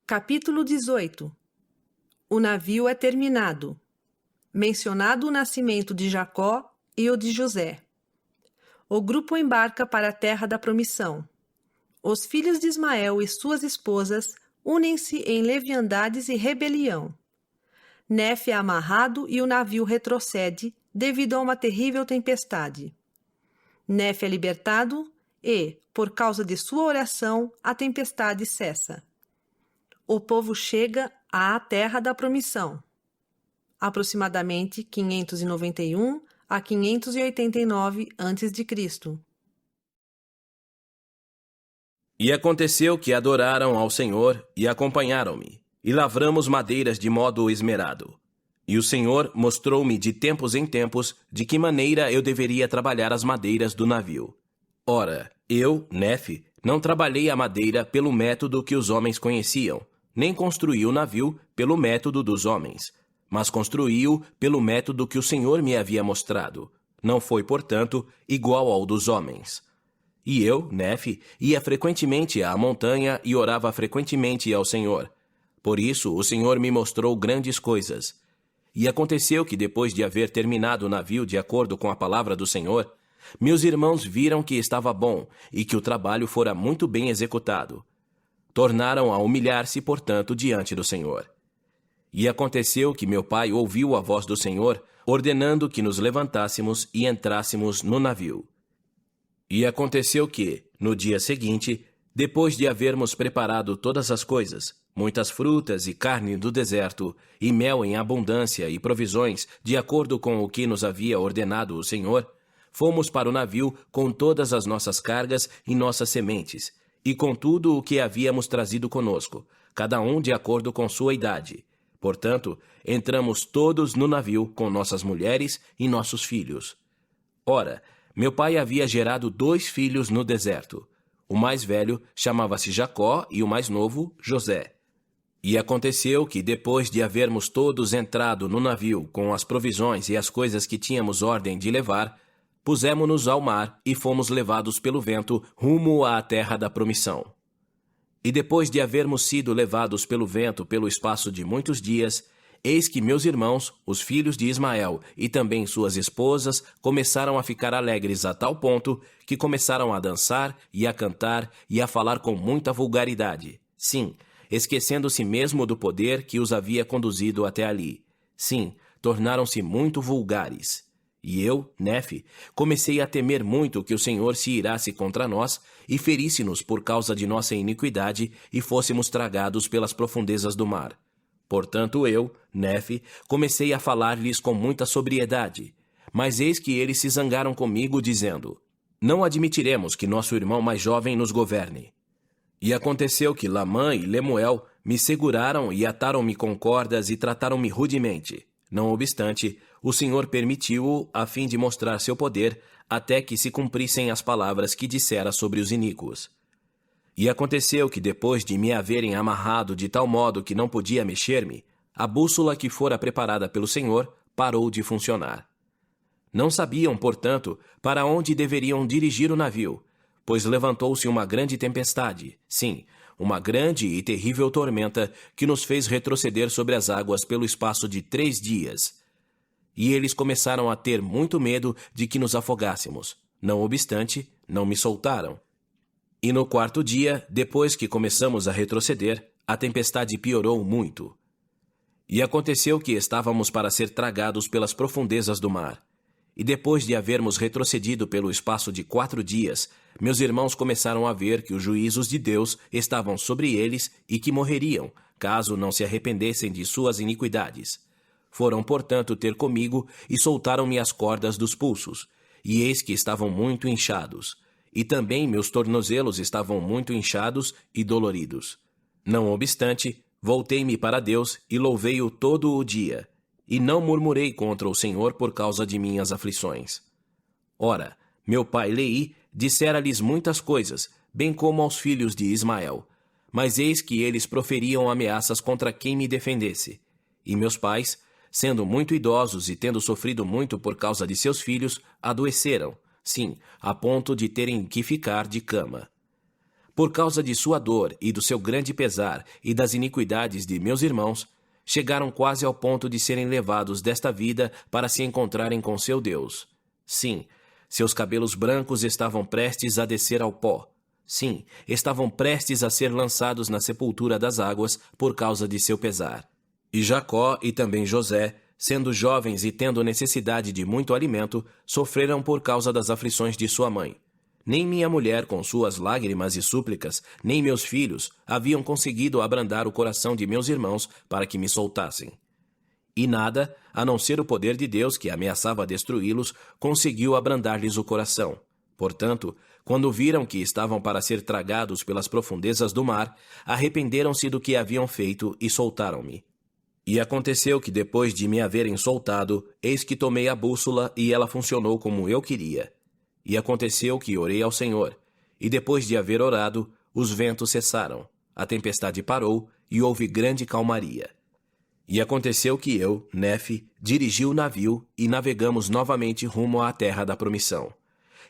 Capítulo 18. O navio é terminado. Mencionado o nascimento de Jacó e o de José. O grupo embarca para a terra da promissão. Os filhos de Ismael e suas esposas unem-se em leviandades e rebelião. Nefe é amarrado e o navio retrocede devido a uma terrível tempestade. Nefe é libertado e, por causa de sua oração, a tempestade cessa. O povo chega à terra da promissão. Aproximadamente 591 a 589 a.C. E aconteceu que adoraram ao Senhor e acompanharam-me, e lavramos madeiras de modo esmerado. E o Senhor mostrou-me de tempos em tempos de que maneira eu deveria trabalhar as madeiras do navio. Ora, eu, Nefe, não trabalhei a madeira pelo método que os homens conheciam, nem construí o navio pelo método dos homens, mas construí-o pelo método que o Senhor me havia mostrado. Não foi, portanto, igual ao dos homens. E eu, Nefe, ia frequentemente à montanha e orava frequentemente ao Senhor. Por isso o Senhor me mostrou grandes coisas. E aconteceu que depois de haver terminado o navio de acordo com a palavra do Senhor, meus irmãos viram que estava bom e que o trabalho fora muito bem executado. Tornaram a humilhar-se, portanto, diante do Senhor. E aconteceu que meu pai ouviu a voz do Senhor, ordenando que nos levantássemos e entrássemos no navio. E aconteceu que, no dia seguinte, depois de havermos preparado todas as coisas, muitas frutas e carne do deserto, e mel em abundância e provisões, de acordo com o que nos havia ordenado o Senhor, fomos para o navio com todas as nossas cargas e nossas sementes, e com tudo o que havíamos trazido conosco, cada um de acordo com sua idade. Portanto, entramos todos no navio com nossas mulheres e nossos filhos. Ora, meu pai havia gerado 2 filhos no deserto. O mais velho chamava-se Jacó e o mais novo, José. E aconteceu que, depois de havermos todos entrado no navio com as provisões e as coisas que tínhamos ordem de levar, pusemo-nos ao mar e fomos levados pelo vento rumo à terra da promissão. E depois de havermos sido levados pelo vento pelo espaço de muitos dias, eis que meus irmãos, os filhos de Ismael, e também suas esposas, começaram a ficar alegres a tal ponto que começaram a dançar e a cantar e a falar com muita vulgaridade. Sim, esquecendo-se mesmo do poder que os havia conduzido até ali. Sim, tornaram-se muito vulgares. E eu, Nefe, comecei a temer muito que o Senhor se irasse contra nós e ferisse-nos por causa de nossa iniquidade e fôssemos tragados pelas profundezas do mar. Portanto eu, Nefe, comecei a falar-lhes com muita sobriedade. Mas eis que eles se zangaram comigo, dizendo: Não admitiremos que nosso irmão mais jovem nos governe. E aconteceu que Lamã e Lemuel me seguraram e ataram-me com cordas e trataram-me rudemente. Não obstante, o Senhor permitiu-o a fim de mostrar seu poder, até que se cumprissem as palavras que dissera sobre os iníquos. E aconteceu que depois de me haverem amarrado de tal modo que não podia mexer-me, a bússola que fora preparada pelo Senhor parou de funcionar. Não sabiam, portanto, para onde deveriam dirigir o navio, pois levantou-se uma grande tempestade, sim, uma grande e terrível tormenta que nos fez retroceder sobre as águas pelo espaço de 3 dias. E eles começaram a ter muito medo de que nos afogássemos. Não obstante, não me soltaram. E no 4º dia, depois que começamos a retroceder, a tempestade piorou muito. E aconteceu que estávamos para ser tragados pelas profundezas do mar. E depois de havermos retrocedido pelo espaço de 4 dias, meus irmãos começaram a ver que os juízos de Deus estavam sobre eles e que morreriam, caso não se arrependessem de suas iniquidades. Foram, portanto, ter comigo e soltaram-me as cordas dos pulsos, e eis que estavam muito inchados. E também meus tornozelos estavam muito inchados e doloridos. Não obstante, voltei-me para Deus e louvei-o todo o dia, e não murmurei contra o Senhor por causa de minhas aflições. Ora, meu pai Leí dissera-lhes muitas coisas, bem como aos filhos de Ismael, mas eis que eles proferiam ameaças contra quem me defendesse. E meus pais, sendo muito idosos e tendo sofrido muito por causa de seus filhos, adoeceram, sim, a ponto de terem que ficar de cama. Por causa de sua dor e do seu grande pesar e das iniquidades de meus irmãos, chegaram quase ao ponto de serem levados desta vida para se encontrarem com seu Deus. Sim, seus cabelos brancos estavam prestes a descer ao pó. Sim, estavam prestes a ser lançados na sepultura das águas por causa de seu pesar. E Jacó e também José, sendo jovens e tendo necessidade de muito alimento, sofreram por causa das aflições de sua mãe. Nem minha mulher, com suas lágrimas e súplicas, nem meus filhos, haviam conseguido abrandar o coração de meus irmãos para que me soltassem. E nada, a não ser o poder de Deus que ameaçava destruí-los, conseguiu abrandar-lhes o coração. Portanto, quando viram que estavam para ser tragados pelas profundezas do mar, arrependeram-se do que haviam feito e soltaram-me. E aconteceu que depois de me haverem soltado, eis que tomei a bússola e ela funcionou como eu queria. E aconteceu que orei ao Senhor, e depois de haver orado, os ventos cessaram, a tempestade parou e houve grande calmaria. E aconteceu que eu, Nefe, dirigi o navio e navegamos novamente rumo à terra da promissão.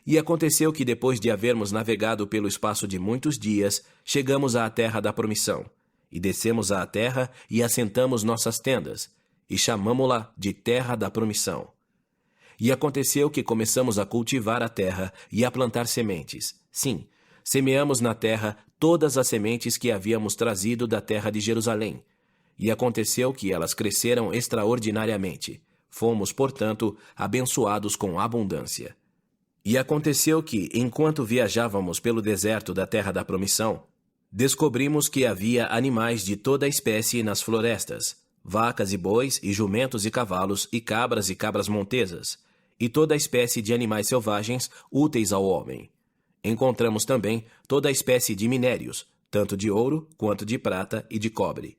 E aconteceu que depois de havermos navegado pelo espaço de muitos dias, chegamos à terra da promissão, e descemos à terra e assentamos nossas tendas, e chamamo-la de terra da promissão. E aconteceu que começamos a cultivar a terra e a plantar sementes. Sim, semeamos na terra todas as sementes que havíamos trazido da terra de Jerusalém. E aconteceu que elas cresceram extraordinariamente. Fomos, portanto, abençoados com abundância. E aconteceu que, enquanto viajávamos pelo deserto da terra da promissão, descobrimos que havia animais de toda a espécie nas florestas, vacas e bois, e jumentos e cavalos, e cabras montesas, e toda a espécie de animais selvagens úteis ao homem. Encontramos também toda a espécie de minérios, tanto de ouro quanto de prata e de cobre.